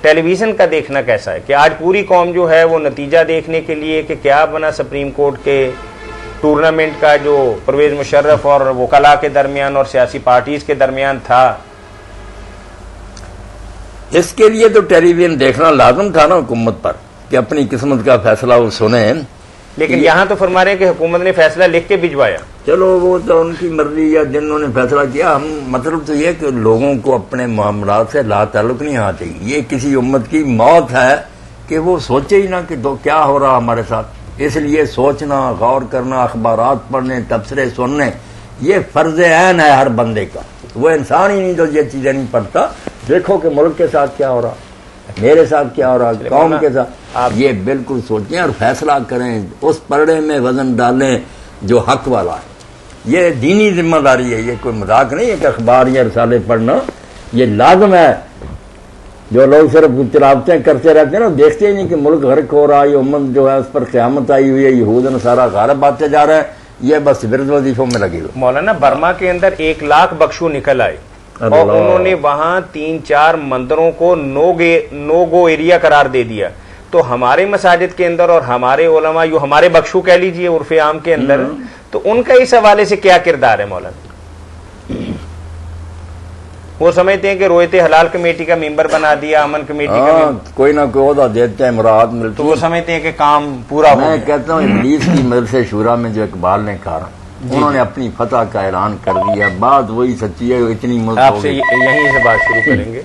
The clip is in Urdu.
ٹیلی ویژن کا دیکھنا کیسا ہے کہ آج پوری قوم جو ہے وہ نتیجہ دیکھنے کے لیے کہ کیا بنا سپریم کورٹ کے ٹورنامنٹ کا جو پرویز مشرف اور وکلاء کے درمیان اور سیاسی پارٹیز کے درمیان تھا، اس کے لیے تو ٹیلی ویژن دیکھنا لازم تھا نا حکومت پر کہ اپنی قسمت کا فیصلہ وہ سنیں. لیکن یہاں تو فرما رہے ہیں کہ حکومت نے فیصلہ لکھ کے بھجوایا. چلو وہ تو ان کی مرضی، یا جنہوں نے فیصلہ کیا. ہم مطلب تو یہ کہ لوگوں کو اپنے معاملات سے لا تعلق نہیں آنا چاہیے. یہ کسی امت کی موت ہے کہ وہ سوچے ہی نہ کہ کیا ہو رہا ہمارے ساتھ. اس لیے سوچنا، غور کرنا، اخبارات پڑھنے، تبصرے سننے، یہ فرض عین ہے ہر بندے کا. وہ انسان ہی نہیں جو یہ چیزیں نہیں پڑھتا. دیکھو کہ ملک کے ساتھ کیا ہو رہا، میرے ساتھ کیا ہو رہا، قوم کے ساتھ. آپ یہ بالکل سوچیں اور فیصلہ کریں، اس پرڑے میں وزن ڈالیں جو حق والا ہے. یہ دینی ذمہ داری ہے، یہ کوئی مذاق نہیں ہے کہ اخبار یا رسالے پڑھنا یہ لازم ہے. جو لوگ صرف تلاوتیں کرتے رہتے ہیں نا، دیکھتے ہی نہیں کہ ملک غرق ہو رہا ہے، یہ امت جو ہے اس پر قیامت آئی ہوئی ہے، یہود نصارہ غالب آتے جا رہے ہیں، یہ بس ورد وظیفوں میں لگے ہوئے. مولانا برما کے اندر 1 لاکھ بخشو نکل آئے اور انہوں نے وہاں 3-4 مندروں کو نو گو ایریا قرار دے دیا. تو ہمارے مساجد کے اندر اور ہمارے علماء جو ہمارے بخشو کہہ لیجئے عرف عام کے اندر، تو ان کا اس حوالے سے کیا کردار ہے مولانا؟ وہ سمجھتے ہیں کہ رویت حلال کمیٹی کا ممبر بنا دیا، امن کمیٹی کا کوئی نہ کوئی عہدہ دیتے ہیں، مراعات ملتی، تو وہ سمجھتے ہیں کہ کام پورا ہو. میں کہتا ہوں ابلیس کی مجلس شورا میں جو اقبال نے کہا، انہوں نے اپنی فتح کا اعلان کر دیا. بات وہی سچی ہے. اتنی آپ سے یہیں سے بات شروع کریں گے.